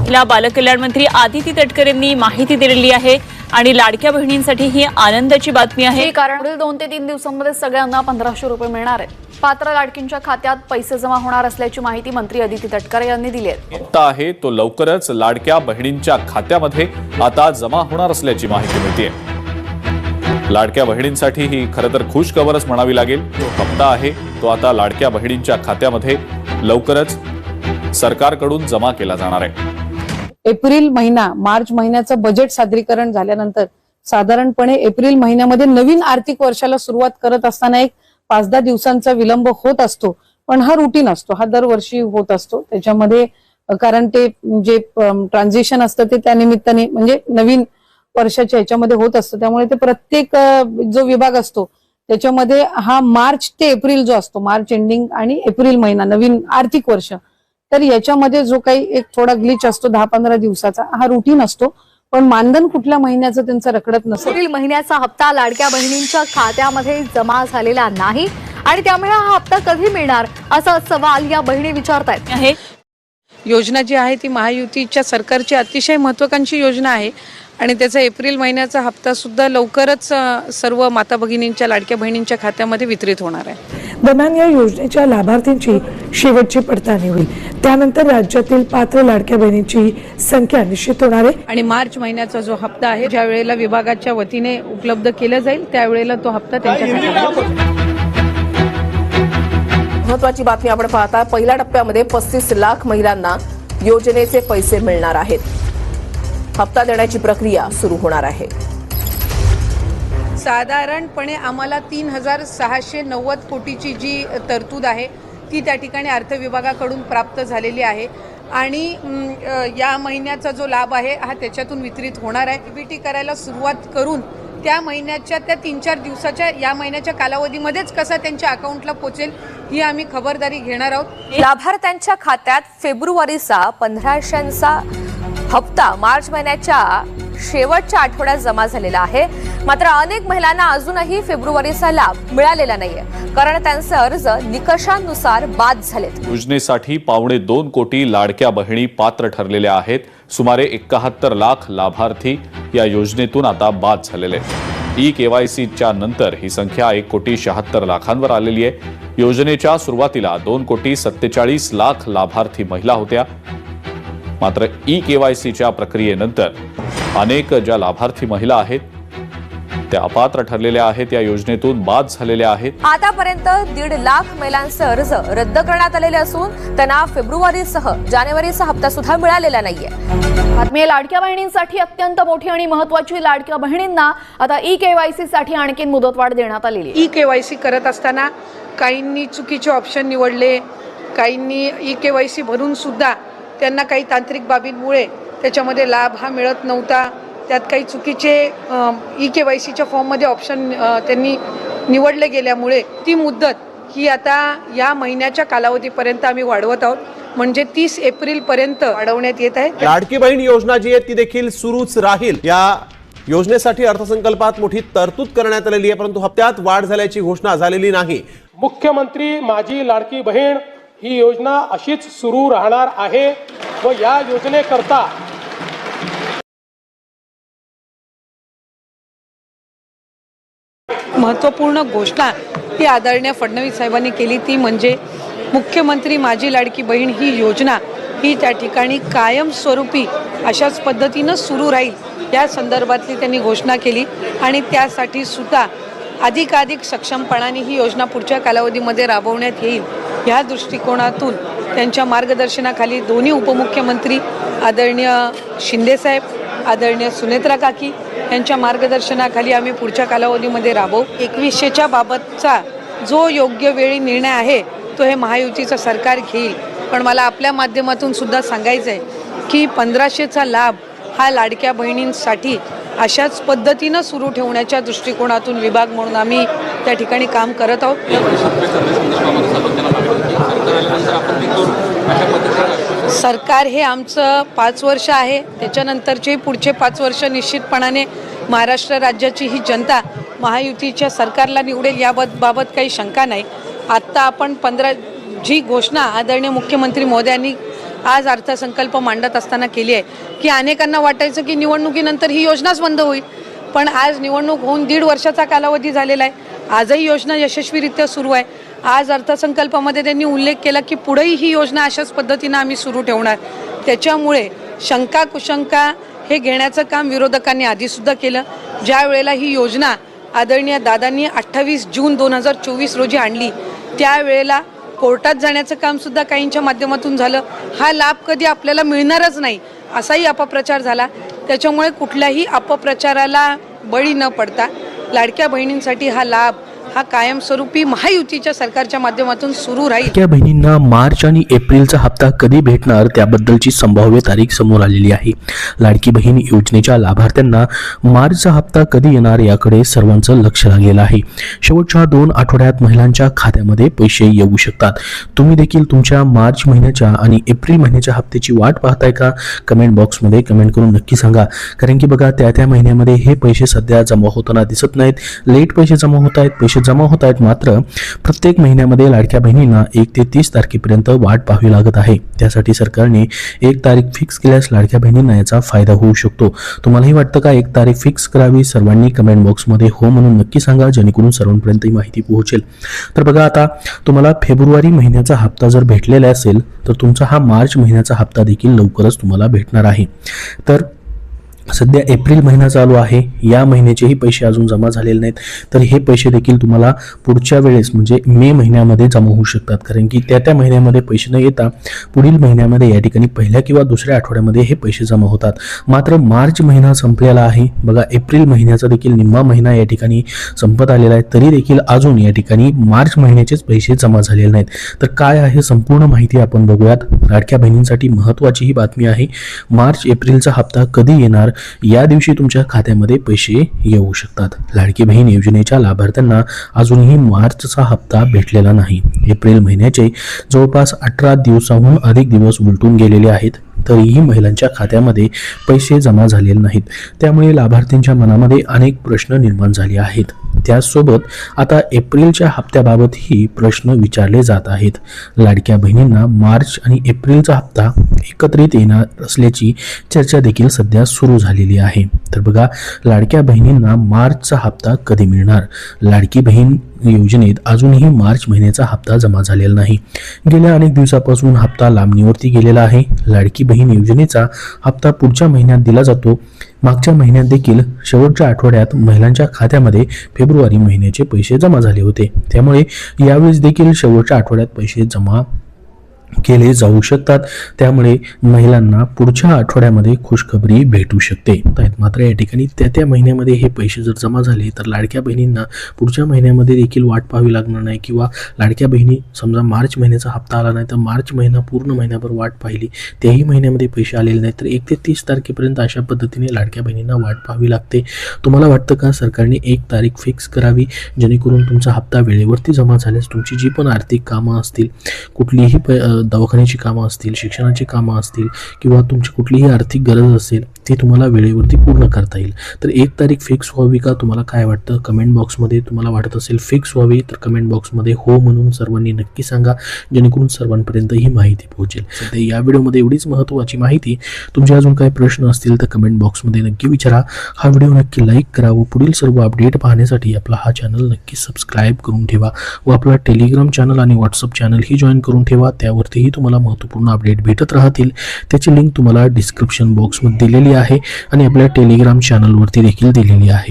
महिला बालकल्याण मंत्री आदिती तटकरे यांनी माहिती दिलेली आहे आणि लाडक्या बहिणींसाठी ही आनंदाची बातमी आहे, कारण पुढील 2 ते 3 दिवसांमध्ये सगळ्यांना 1500 रुपये मिळणार आहेत। पात्र लाडकींच्या खात्यात पैसे जमा होणार असल्याची माहिती मंत्री आदिती तटकरे यांनी दिली आहे। हप्ता आहे तो लवकरच लाडक्या बहिणींच्या खात्यामध्ये आता जमा होणार असल्याची माहिती मिळते। लाडक्या बहिणींसाठी ही खरं तर खुश खबरच म्हणावी लागेल। तो हप्ता आहे तो आता लाडक्या बहिणींच्या खात्यामध्ये लवकरच सरकारकडून जमा केला जाणार आहे। एप्रिल महिना मार्च महिन्याचं बजेट सादरीकरण झाल्यानंतर साधारणपणे एप्रिल महिन्यामध्ये नवीन आर्थिक वर्षाला सुरुवात करत असताना एक 5-10 दिवसांचा विलंब होत असतो, पण हा रुटीन असतो, हा दरवर्षी होत असतो। त्याच्यामध्ये कारण ते जे ट्रान्झिशन असतं ते त्या निमित्ताने म्हणजे नवीन वर्षाच्या ह्याच्यामध्ये होत असतं, त्यामुळे ते प्रत्येक जो विभाग असतो त्याच्यामध्ये हा मार्च ते एप्रिल जो असतो, मार्च एंडिंग आणि एप्रिल महिना नवीन आर्थिक वर्ष, तर याच्यामध्ये जो काही एक थोडा ग्लिच असतो 10-15 दिवसाचा, हा रुटीन असतो। पण मानधन कुठल्या महिन्याचं त्यांचं रखडत नसेल। एप्रिल महिन्याचा हप्ता लाडक्या बहिणींच्या खात्यामध्ये जमा झालेला नाही आणि त्यामुळे हा हप्ता कधी मिळणार असा सवाल या बहिणी विचारतायत आहे। योजना जी आहे ती महायुतीच्या सरकारची अतिशय महत्त्वाकांक्षी योजना आहे आणि त्याचा एप्रिल महिन्याचा हप्ता सुद्धा लवकरच सर्व माता भगिनींच्या लाडक्या बहिणींच्या खात्यामध्ये वितरित होणार आहे। दरम्यान या योजनेच्या लाभार्थींची शेवटची पडताळणी होईल, त्यानंतर राज्यातील पात्र लाडक्या बहिणींची संख्या निश्चित होणार आहे आणि मार्च महिन्याचा जो हप्ता आहे ज्या वेळेला विभागाच्या वतीने उपलब्ध केला जाईल त्यावेळेला तो हप्ता त्यांच्या खात्यात। महत्त्वाची बातमी आपण पाहता, पहिल्या टप्प्यामध्ये 35 लाख महिलांना योजनेचे पैसे मिळणार आहेत। हप्ता देण्याची प्रक्रिया सुरू होणार आहे। साधारणपणे आम्हाला 3690 कोटीची जी तरतूद आहे ती त्या ठिकाणी अर्थ विभागाकडून प्राप्त झालेली आहे आणि या महिन्याचा जो लाभ आहे हा त्याच्यातून वितरित होणार आहे। ईबीटी करायला सुरुवात करून त्या महिन्याच्या त्या 3-4 दिवसाच्या या महिन्याच्या कालावधीमध्येच कसा त्यांच्या अकाउंटला पोहोचेल ही आम्ही खबरदारी घेणार आहोत। लाभार्थ्यांच्या खात्यात फेब्रुवारीचा 1500चा हप्ता मार्च महिन्याच्या शेवटच्या आठवड्यात जमा झालेला आहे, मात्र अनेक महिलांना अजूनही फेब्रुवारीचा लाभ मिळालेला नाहीये, कारण त्यांचे अर्ज निकषांनुसार बाद झालेत। योजनेसाठी 2.25 कोटी लाडक्या बहिणी पात्र ठरलेल्या आहेत। सुमारे 71 लाख लाभार्थी या योजनेतून आता बाद झालेले आहेत। ई-केवायसीच्या नंतर ही संख्या 1,76,00,000 आलेली आहे। योजनेच्या सुरुवातीला 2,47,00,000 लाभार्थी महिला होत्या, मात्र ई-केवायसीच्या प्रक्रियेनंतर अनेक ज्या लाभार्थी महिला आहेत त्या अपात्र ठरलेल्या आहेत, या योजनेतून बाद झालेल्या आहेत। आतापर्यंत 1.5 लाख महिलांचे अर्ज रद्द करण्यात आलेले असून त्यांना फेब्रुवारीसह जानेवारीचा हप्ता सुद्धा मिळालेला नाहीये। बातमी लाडक्या बहिणींसाठी अत्यंत मोठी आणि महत्त्वाची। लाडक्या बहिणींना आता ई-केवायसी साठी आणखी मुदतवाढ देण्यात आलेली आहे। ई-केवायसी करत असताना काहींनी चुकीचे ऑप्शन निवडले, काहींनी ई-केवायसी भरून सुद्धा त्यांना काही तांत्रिक बाबींमुळे त्याच्यामध्ये लाभ हा मिळत नव्हता। त्यात काही चुकीचे ई-केवायसीच्या फॉर्ममध्ये ऑप्शन त्यांनी निवडले गेल्यामुळे ती मुदत ही आता या महिन्याच्या कालावधीपर्यंत आम्ही वाढवत आहोत, म्हणजे 30 एप्रिल पर्यंत वाढवण्यात येत आहे। लाडकी बहीण योजना जी आहे ती देखील सुरूच राहील। या योजनेसाठी अर्थसंकल्पात मोठी तरतूद करण्यात आलेली आहे, परंतु हप्त्यात वाढ झाल्याची घोषणा झालेली नाही। मुख्यमंत्री माझी लाडकी बहीण ही योजना अशीच सुरू राहणार आहे व या योजनेकरता महत्त्वपूर्ण घोषणा ही आदरणीय फडणवीस साहेबांनी केली, ती म्हणजे मुख्यमंत्री माझी लाडकी बहीण ही योजना ही त्या ठिकाणी कायमस्वरूपी अशाच पद्धतीनं सुरू राहील या संदर्भातली त्यांनी घोषणा केली आणि त्यासाठी सुद्धा अधिकाधिक सक्षमपणाने ही योजना पुढच्या कालावधीमध्ये राबवण्यात येईल या दृष्टिकोनातून त्यांच्या मार्गदर्शनाखाली दोन्ही उपमुख्यमंत्री आदरणीय शिंदेसाहेब, आदरणीय सुनेत्रा काकी यांच्या मार्गदर्शनाखाली आम्ही पुढच्या कालावधीमध्ये राबवू। 2100च्या बाबतचा जो योग्य वेळी निर्णय आहे तो हे महायुतीचं सरकार घेईल, पण मला आपल्या माध्यमातून सुद्धा सांगायचं आहे की 1500चा लाभ हा लाडक्या बहिणींसाठी अशाच पद्धतीनं सुरू ठेवण्याच्या दृष्टिकोनातून विभाग म्हणून आम्ही त्या ठिकाणी काम करत आहोत। सरकार हे आमचं 5 वर्ष आहे, त्याच्यानंतरचे पुढचे 5 वर्ष निश्चितपणाने महाराष्ट्र राज्याची ही जनता महायुतीच्या सरकारला निवडेल याबाबत काही शंका नाही। आत्ता आपण जी घोषणा आदरणीय मुख्यमंत्री महोदयांनी आज अर्थसंकल्प मांडत असताना केली आहे की अनेकांना वाटायचं की निवडणुकीनंतर ही योजनाच बंद होईल, पण आज निवडणूक होऊन 1.5 वर्षाचा कालावधी झालेला आहे. आजही योजना यशस्वीरित्या सुरू आहे. आज अर्थसंकल्पामध्ये त्यांनी उल्लेख केला की पुढेही ही योजना अशाच पद्धतीनं आम्ही सुरू ठेवणार. त्याच्यामुळे शंका कुशंका हे घेण्याचं काम विरोधकांनी आधीसुद्धा केलं. ज्या वेळेला ही योजना आदरणीय दादांनी 28 जून 2024 रोजी आणली, त्यावेळेला कोर्टात जाण्याचं कामसुद्धा काहींच्या माध्यमातून झालं. हा लाभ कधी आपल्याला मिळणारच नाही असाही अपप्रचार झाला. त्याच्यामुळे कुठल्याही अपप्रचाराला बळी न पडता लाडक्या बहिणींसाठी हा लाभ हा कायमस्वरूपी महायुतीच्या सरकारच्या माध्यमातून सुरू राहील. लाडक्या बहिणींना मार्च आणि एप्रिलचा हप्ता कधी भेटणार त्याबद्दलची संभाव्य तारीख समोर आलेली आहे. लाडकी बहीण योजनेच्या लाभार्थ्यांना मार्चचा हप्ता कधी येणार याकडे सर्वांचं लक्ष लागलेलं आहे. शेवटच्या 2 आठवड्यात महिलांच्या खात्यामध्ये पैसे येऊ शकतात. तुम्ही देखील तुमच्या मार्च महिन्याच्या आणि एप्रिल महिन्याच्या हप्त्याची वाट पाहताय का? कमेंट बॉक्समध्ये कमेंट करून नक्की सांगा. कारण की बघा त्या महिन्यामध्ये हे पैसे सध्या जमा होताना दिसत नाहीत. लेट पैसे जमा होत आहेत, जमा होत आहेत. मात्र प्रत्येक महिन्यामध्ये लाडक्या बहिणींना 1 ते 30 तारखेपर्यंत वाट पाहावी लागत आहे. त्यासाठी सरकारने 1 तारीख फिक्स केल्यास लाडक्या बहिणींना याचा फायदा होऊ शकतो. तुम्हालाही वाटतं का 1 तारीख फिक्स करावी? सर्वांनी कमेंट बॉक्समध्ये हो म्हणून नक्की सांगा, जेणेकरून सर्वांपर्यंत ही माहिती पोहोचेल. तर बघा, आता तुम्हाला फेब्रुवारी महिन्याचा हप्ता जर भेटलेला असेल तर तुमचा हा मार्च महिन्याचा हप्ता देखील लवकरच तुम्हाला भेटणार आहे. तर सध्या एप्रिल महिना चालू आहे, या महिन्याचेही पैसे अजून जमा झालेले नाहीत. तर हे पैसे देखील तुम्हाला पुढच्या वेळेस म्हणजे मे महिन्यामध्ये जमा होऊ शकतात. कारण की त्या महिन्यामध्ये पैसे न येता पुढील महिन्यामध्ये या ठिकाणी पहिल्या किंवा दुसऱ्या आठवड्यामध्ये हे पैसे जमा होतात. मात्र मार्च महिना संपलेला आहे. बघा, एप्रिल महिन्याचा देखील निम्मा महिना या ठिकाणी संपत आलेला आहे, तरी देखील अजून या ठिकाणी मार्च महिन्याचेच पैसे जमा झालेले नाहीत. तर काय आहे संपूर्ण माहिती आपण बघूयात. लाडक्या बहिणींसाठी महत्त्वाची ही बातमी आहे. मार्च एप्रिलचा हप्ता कधी येणार या दिवशी तुमच्या खात्यामध्ये पैसे येऊ शकतात. लाडकी बहीण योजनेच्या लाभार्थ्यांना अजूनही मार्चचा हप्ता भेटलेला नाही. एप्रिल महिन्याचे जवळपास 18 दिवसाहून अधिक दिवस उलटून गेलेले आहेत, तरीही महिलांच्या खात्यामध्ये पैसे जमा झालेले नाहीत. त्यामुळे लाभार्थींच्या मनामध्ये अनेक प्रश्न निर्माण झाले आहेत. त्याचसोबत आता एप्रिलच्या हप्त्याबाबतही प्रश्न विचारले जात आहेत. लाडक्या बहिणींना मार्च आणि एप्रिलचा हप्ता एकत्रित येणार असल्याची चर्चा देखील सध्या सुरू झालेली आहे. तर बघा, लाडक्या बहिणींना मार्चचा हप्ता कधी मिळणार? लाडकी बहीण योजनेत अजूनही मार्च महिन्याचा हप्ता जमा झालेला नाही. गेल्या अनेक दिवसापासून हप्ता लांबणीवरती गेलेला आहे. लाडकी बहीण योजनेचा हप्ता पुढच्या महिन्यात दिला जातो. मागच्या महिन्यात देखील शेवटच्या आठवड्यात महिलांच्या खात्यामध्ये फेब्रुवारी महिन्याचे पैसे जमा झाले होते. त्यामुळे यावेळेस देखील शेवटच्या आठवड्यात पैसे जमा केले जाऊ शकतात. त्यामुळे महिलांना पुढच्या आठवड्यामध्ये खुशखबरी भेटू शकते. मात्र या ठिकाणी त्या महिन्यामध्ये हे पैसे जर जमा झाले तर लाडक्या बहिणींना पुढच्या महिन्यामध्ये देखील वाट पाहावी लागणार नाही. किंवा लाडक्या बहिणी समजा मार्च महिन्याचा हप्ता आला नाही तर मार्च महिना पूर्ण महिन्याभर वाट पाहिली, त्याही महिन्यामध्ये पैसे आलेले नाही तर 1 ते 30 तारखेपर्यंत अशा पद्धतीने लाडक्या बहिणींना वाट पाहावी लागते. तुम्हाला वाटतं का सरकारने 1 तारीख फिक्स करावी, जेणेकरून तुमचा हप्ता वेळेवरती जमा झाल्यास तुमची जी पण आर्थिक कामं असतील, कुठलीही दवाखान्याची कामं असतील, शिक्षणाची कामं असतील किंवा तुमची कुठलीही आर्थिक गरज असेल ती तुम्हाला वेळेवरती पूर्ण करता येईल. तर 1 तारीख फिक्स व्हावी का? तुम्हाला काय वाटतं? कमेंट बॉक्समध्ये तुम्हाला वाटत असेल फिक्स व्हावी तर कमेंट बॉक्समध्ये हो म्हणून सर्वांनी नक्की सांगा, जेणेकरून सर्वांपर्यंत ही माहिती पोहोचेल. सध्या या व्हिडिओमध्ये एवढीच महत्त्वाची माहिती. तुमचे अजून काही प्रश्न असतील तर कमेंट बॉक्समध्ये नक्की विचारा. हा व्हिडिओ नक्की लाईक करा व पुढील सर्व अपडेट पाहण्यासाठी आपला हा चॅनल नक्की सबस्क्राईब करून ठेवा व आपला टेलिग्राम चॅनल आणि व्हॉट्सअप चॅनल ही जॉईन करून ठेवा. त्यावरतीही तुम्हाला महत्त्वपूर्ण अपडेट भेटत राहतील. त्याची लिंक तुम्हाला डिस्क्रिप्शन बॉक्समध्ये दिलेली आहे आणि आपल्या टेलिग्राम चॅनलवरती देखील दिलेली आहे.